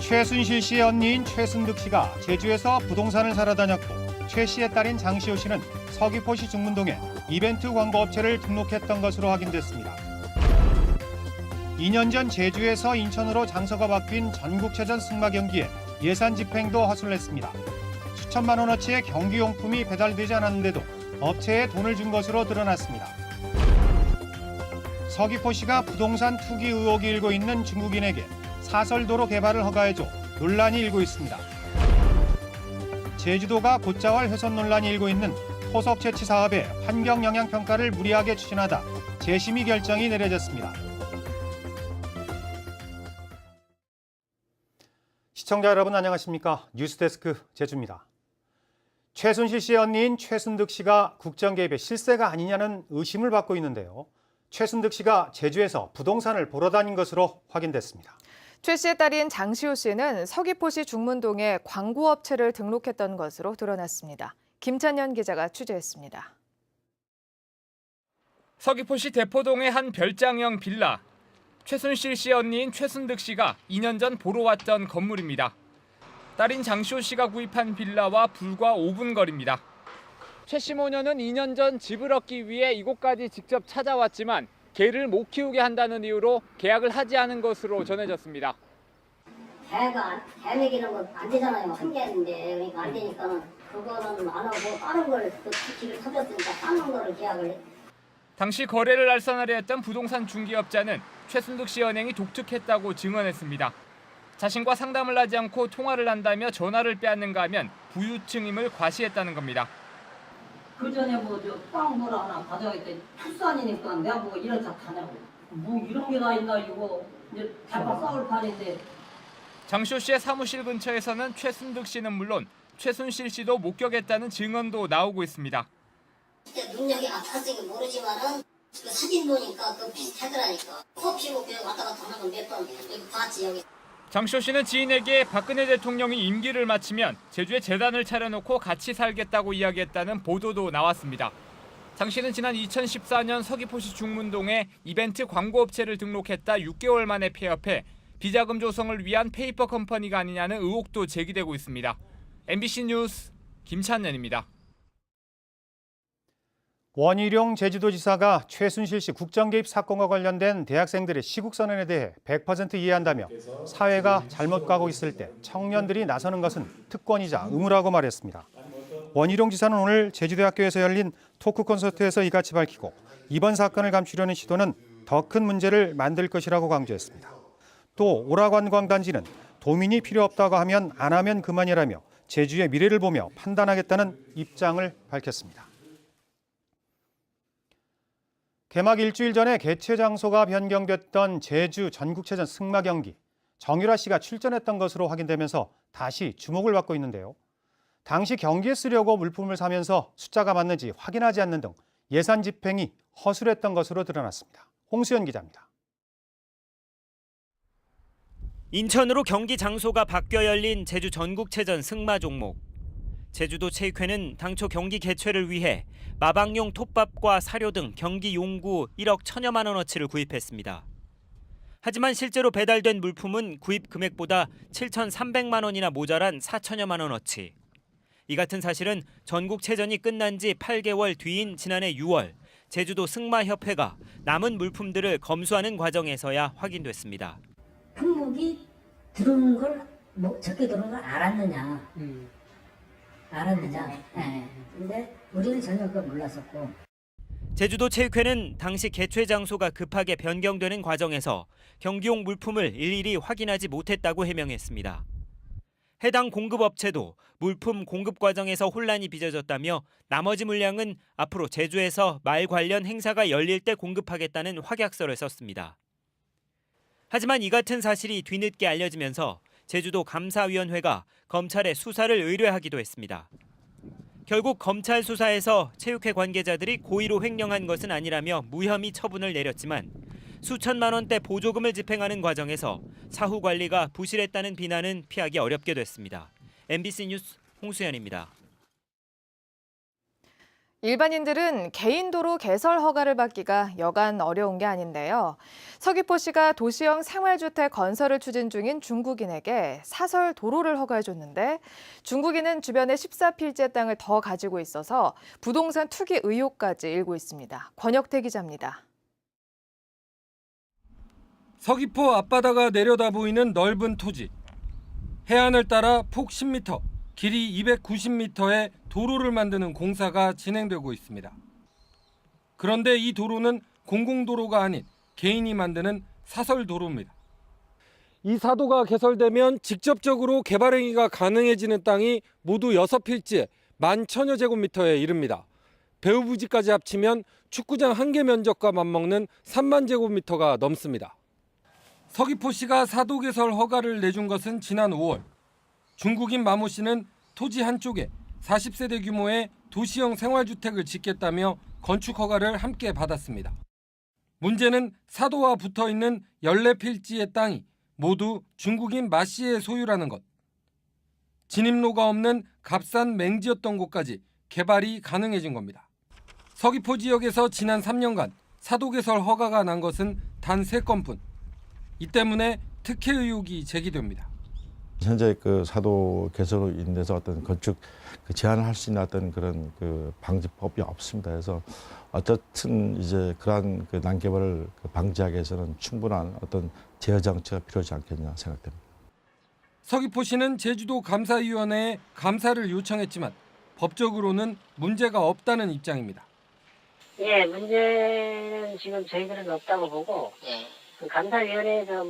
최순실 씨의 언니인 최순득 씨가 제주에서 부동산을 사러 다녔고 최 씨의 딸인 장시호 씨는 서귀포시 중문동에 이벤트 광고업체를 등록했던 것으로 확인됐습니다. 2년 전 제주에서 인천으로 장소가 바뀐 전국체전 승마 경기에 예산 집행도 허술했습니다. 수천만 원어치의 경기용품이 배달되지 않았는데도 업체에 돈을 준 것으로 드러났습니다. 서귀포시가 부동산 투기 의혹이 일고 있는 중국인에게 사설도로 개발을 허가해줘 논란이 일고 있습니다. 제주도가 곶자왈 훼손 논란이 일고 있는 토속 채취 사업의 환경 영향 평가를 무리하게 추진하다 재심의 결정이 내려졌습니다. 시청자 여러분 안녕하십니까? 뉴스데스크 제주입니다. 최순실 씨의 언니인 최순득 씨가 국정 개입의 실세가 아니냐는 의심을 받고 있는데요. 최순득 씨가 제주에서 부동산을 보러 다닌 것으로 확인됐습니다. 최 씨의 딸인 장시호 씨는 서귀포시 중문동에 광고업체를 등록했던 것으로 드러났습니다. 김찬현 기자가 취재했습니다. 서귀포시 대포동의 한 별장형 빌라. 최순실 씨의 언니인 최순득 씨가 2년 전 보러 왔던 건물입니다. 딸인 장시호 씨가 구입한 빌라와 불과 5분 거리입니다. 최 씨 모녀는 2년 전 집을 얻기 위해 이곳까지 직접 찾아왔지만 개를 못 키우게 한다는 이유로 계약을 하지 않은 것으로 전해졌습니다. 개 먹이는 거 안 되잖아요. 한 개인데 그러니까 안 되니까는 그거는 안 하고 다른 걸 길을 터졌으니까 다른 거를 계약을 해. 당시 거래를 알선하려 했던 부동산 중개업자는 최순득 씨 은행이 독특했다고 증언했습니다. 자신과 상담을 하지 않고 통화를 한다며 전화를 빼앗는가 하면 부유층임을 과시했다는 겁니다. 그 전에 땅 뭐라 하나 가져가겠더니 투싼이니까 내가 뭐 이런 작 하냐고. 뭐 이런 게 다 있나 이거. 이제 대파 싸울 판인데. 장시호 씨의 사무실 근처에서는 최순득 씨는 물론 최순실 씨도 목격했다는 증언도 나오고 있습니다. 진짜 능력이 아파서인지 모르지만은 그 사진 보니까 그 비슷하더라니까. 코 피고 그냥 왔다 갔다 하는 건 몇 번 봤지 여기. 장시호 씨는 지인에게 박근혜 대통령이 임기를 마치면 제주에 재단을 차려놓고 같이 살겠다고 이야기했다는 보도도 나왔습니다. 장 씨는 지난 2014년 서귀포시 중문동에 이벤트 광고업체를 등록했다 6개월 만에 폐업해 비자금 조성을 위한 페이퍼 컴퍼니가 아니냐는 의혹도 제기되고 있습니다. MBC 뉴스 김찬현입니다. 원희룡 제주도지사가 최순실 씨 국정 개입 사건과 관련된 대학생들의 시국 선언에 대해 100% 이해한다며 사회가 잘못 가고 있을 때 청년들이 나서는 것은 특권이자 의무라고 말했습니다. 원희룡 지사는 오늘 제주대학교에서 열린 토크 콘서트에서 이같이 밝히고 이번 사건을 감추려는 시도는 더 큰 문제를 만들 것이라고 강조했습니다. 또 오라관광단지는 도민이 필요 없다고 하면 안 하면 그만이라며 제주의 미래를 보며 판단하겠다는 입장을 밝혔습니다. 개막 일주일 전에 개최 장소가 변경됐던 제주 전국체전 승마 경기. 정유라 씨가 출전했던 것으로 확인되면서 다시 주목을 받고 있는데요. 당시 경기에 쓰려고 물품을 사면서 숫자가 맞는지 확인하지 않는 등 예산 집행이 허술했던 것으로 드러났습니다. 홍수연 기자입니다. 인천으로 경기 장소가 바뀌어 열린 제주 전국체전 승마 종목. 제주도 체육회는 당초 경기 개최를 위해 마방용 톱밥과 사료 등 경기 용구 1억 1,000여만 원어치를 구입했습니다. 하지만 실제로 배달된 물품은 구입 금액보다 7,300만 원이나 모자란 4천여만 원어치. 이 같은 사실은 전국체전이 끝난 지 8개월 뒤인 지난해 6월 제주도 승마협회가 남은 물품들을 검수하는 과정에서야 확인됐습니다. 품목이 들어오는 걸 적게 들어오는 걸 알았느냐. 알았느냐. 네. 근데 우리는 전혀 그걸 몰랐었고. 제주도 체육회는 당시 개최 장소가 급하게 변경되는 과정에서 경기용 물품을 일일이 확인하지 못했다고 해명했습니다. 해당 공급업체도 물품 공급 과정에서 혼란이 빚어졌다며 나머지 물량은 앞으로 제주에서 말 관련 행사가 열릴 때 공급하겠다는 확약서를 썼습니다. 하지만 이 같은 사실이 뒤늦게 알려지면서 제주도 감사위원회가 검찰에 수사를 의뢰하기도 했습니다. 결국 검찰 수사에서 체육회 관계자들이 고의로 횡령한 것은 아니라며 무혐의 처분을 내렸지만 수천만 원대 보조금을 집행하는 과정에서 사후 관리가 부실했다는 비난은 피하기 어렵게 됐습니다. MBC 뉴스 홍수연입니다. 일반인들은 개인도로 개설 허가를 받기가 여간 어려운 게 아닌데요. 서귀포시가 도시형 생활주택 건설을 추진 중인 중국인에게 사설 도로를 허가해줬는데 중국인은 주변에 14필지의 땅을 더 가지고 있어서 부동산 투기 의혹까지 일고 있습니다. 권혁태 기자입니다. 서귀포 앞바다가 내려다 보이는 넓은 토지. 해안을 따라 폭 10m, 길이 290m의 도로를 만드는 공사가 진행되고 있습니다. 그런데 이 도로는 공공도로가 아닌 개인이 만드는 사설도로입니다. 이 사도가 개설되면 직접적으로 개발 행위가 가능해지는 땅이 모두 6필지에 11,000여 제곱미터에 이릅니다. 배후부지까지 합치면 축구장 1개 면적과 맞먹는 3만 제곱미터가 넘습니다. 서귀포시가 사도 개설 허가를 내준 것은 지난 5월. 중국인 마모 씨는 토지 한쪽에 40세대 규모의 도시형 생활주택을 짓겠다며 건축 허가를 함께 받았습니다. 문제는 사도와 붙어있는 14필지의 땅이 모두 중국인 마 씨의 소유라는 것. 진입로가 없는 값싼 맹지였던 곳까지 개발이 가능해진 겁니다. 서귀포 지역에서 지난 3년간 사도 개설 허가가 난 것은 단 3건뿐. 이 때문에 특혜 의혹이 제기됩니다. 현재 그 사도 개설로 인해서 어떤 건축 제한을 할 수 있는 어떤 그런 그 방지법이 없습니다. 그래서 어쨌든 이제 그러한 그 난개발을 방지하기 위해서는 충분한 어떤 제어 장치가 필요하지 않겠냐 생각됩니다. 서귀포시는 제주도 감사위원회에 감사를 요청했지만 법적으로는 문제가 없다는 입장입니다. 예, 문제는 지금 저희들은 없다고 보고 그 감사위원회에서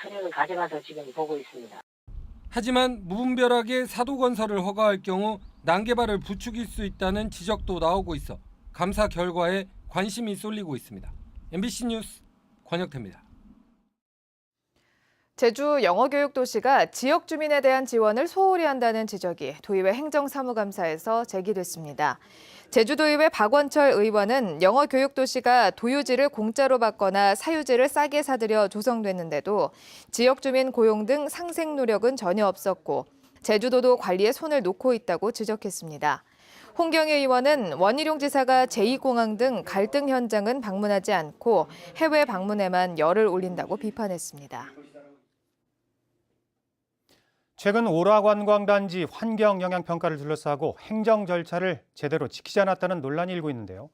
서류를 가져가서 지금 보고 있습니다. 하지만 무분별하게 사도 건설을 허가할 경우 난개발을 부추길 수 있다는 지적도 나오고 있어 감사 결과에 관심이 쏠리고 있습니다. MBC 뉴스 권혁태입니다. 제주 영어교육도시가 지역 주민에 대한 지원을 소홀히 한다는 지적이 도의회 행정사무감사에서 제기됐습니다. 제주도의회 박원철 의원은 영어교육도시가 도유지를 공짜로 받거나 사유지를 싸게 사들여 조성됐는데도 지역 주민 고용 등 상생 노력은 전혀 없었고 제주도도 관리에 손을 놓고 있다고 지적했습니다. 홍경희 의원은 원희룡 지사가 제2공항 등 갈등 현장은 방문하지 않고 해외 방문에만 열을 올린다고 비판했습니다. 최근 오라관광단지 환경영향평가를 둘러싸고 행정 절차를 제대로 지키지 않았다는 논란이 일고 있는데요.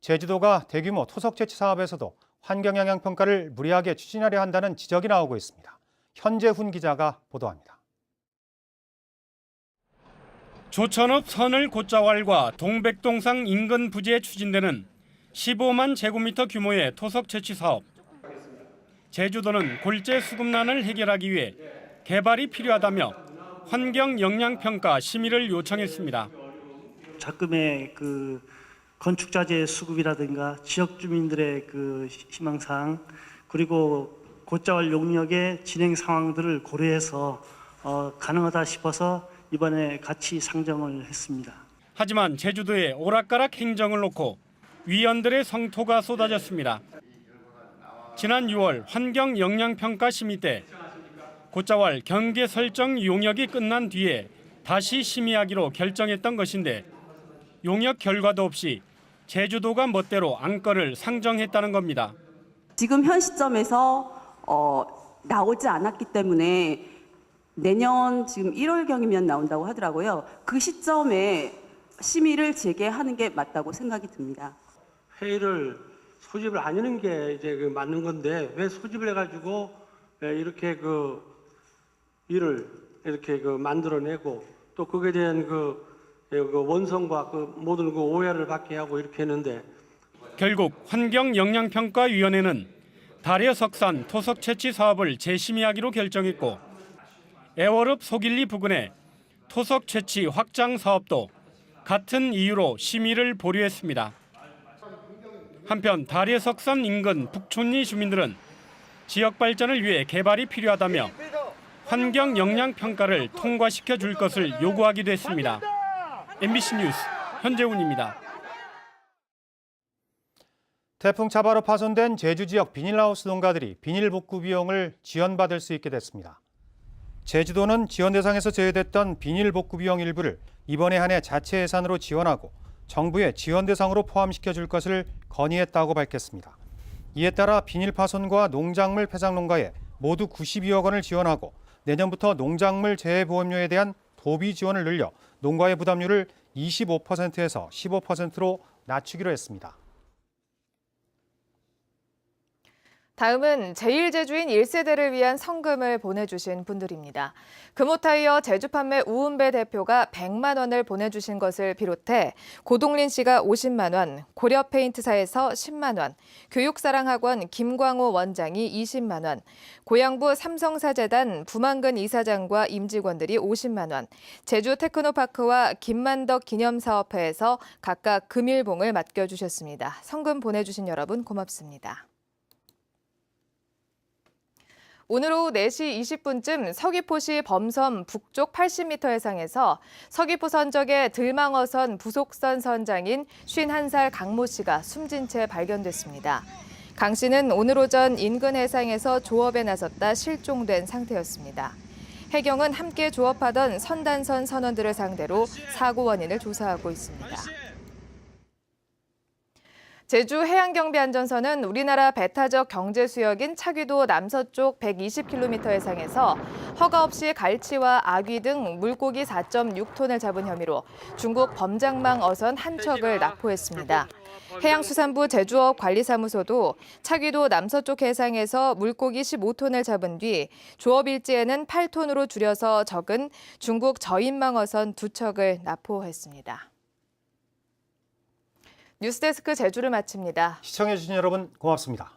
제주도가 대규모 토석 채취 사업에서도 환경영향평가를 무리하게 추진하려 한다는 지적이 나오고 있습니다. 현재훈 기자가 보도합니다. 조천읍 선을 곶자왈과 동백동상 인근 부지에 추진되는 15만 제곱미터 규모의 토석 채취 사업. 제주도는 골재 수급난을 해결하기 위해 개발이 필요하다며 환경 영향 평가 심의를 요청했습니다. 작금의 그 건축 자재 수급이라든가 지역 주민들의 그 희망사항 그리고 곶자왈 용역의 진행 상황들을 고려해서 가능하다 싶어서 이번에 같이 상정을 했습니다. 하지만 제주도의 오락가락 행정을 놓고 위원들의 성토가 쏟아졌습니다. 지난 6월 환경 영향 평가 심의 때 곶자왈 경계 설정 용역이 끝난 뒤에 다시 심의하기로 결정했던 것인데 용역 결과도 없이 제주도가 멋대로 안건을 상정했다는 겁니다. 지금 현 시점에서 나오지 않았기 때문에 내년 지금 1월경이면 나온다고 하더라고요. 그 시점에 심의를 재개하는 게 맞다고 생각이 듭니다. 회의를 소집을 안 하는 게 이제 맞는 건데 왜 소집을 해가지고 이렇게 일을 이렇게 만들어내고 또 그에 대한 원성과 모든 오해를 받게 하고 이렇게 했는데 결국 환경영향평가위원회는 달여석산 토석 채취 사업을 재심의하기로 결정했고 애월읍 속일리 부근의 토석 채취 확장 사업도 같은 이유로 심의를 보류했습니다. 한편 달여석산 인근 북촌리 주민들은 지역 발전을 위해 개발이 필요하다며 환경 영향 평가를 통과시켜 줄 것을 요구하기도 했습니다. MBC 뉴스 현재훈입니다. 태풍 차바로 파손된 제주 지역 비닐하우스 농가들이 비닐 복구 비용을 지원받을 수 있게 됐습니다. 제주도는 지원 대상에서 제외됐던 비닐 복구 비용 일부를 이번에 한해 자체 예산으로 지원하고 정부의 지원 대상으로 포함시켜 줄 것을 건의했다고 밝혔습니다. 이에 따라 비닐 파손과 농작물 폐작 농가에 모두 92억 원을 지원하고 내년부터 농작물 재해보험료에 대한 도비 지원을 늘려 농가의 부담률을 25%에서 15%로 낮추기로 했습니다. 다음은 제1제주인 1세대를 위한 성금을 보내주신 분들입니다. 금호타이어 제주판매 우은배 대표가 100만 원을 보내주신 것을 비롯해 고동린 씨가 50만 원, 고려페인트사에서 10만 원, 교육사랑학원 김광호 원장이 20만 원, 고양부 삼성사재단 부만근 이사장과 임직원들이 50만 원, 제주테크노파크와 김만덕 기념사업회에서 각각 금일봉을 맡겨주셨습니다. 성금 보내주신 여러분 고맙습니다. 오늘 오후 4시 20분쯤 서귀포시 범섬 북쪽 80m 해상에서 서귀포 선적의 들망어선 부속선 선장인 51살 강모 씨가 숨진 채 발견됐습니다. 강 씨는 오늘 오전 인근 해상에서 조업에 나섰다 실종된 상태였습니다. 해경은 함께 조업하던 선단선 선원들을 상대로 사고 원인을 조사하고 있습니다. 제주 해양경비안전선은 우리나라 배타적 경제수역인 차귀도 남서쪽 120km 해상에서 허가 없이 갈치와 아귀 등 물고기 4.6톤을 잡은 혐의로 중국 범장망 어선 한 척을 납포했습니다. 해양수산부 제주업관리사무소도 차귀도 남서쪽 해상에서 물고기 15톤을 잡은 뒤 조업 일지에는 8톤으로 줄여서 적은 중국 저인망 어선 2척을 납포했습니다. 뉴스데스크 제주를 마칩니다. 시청해주신 여러분 고맙습니다.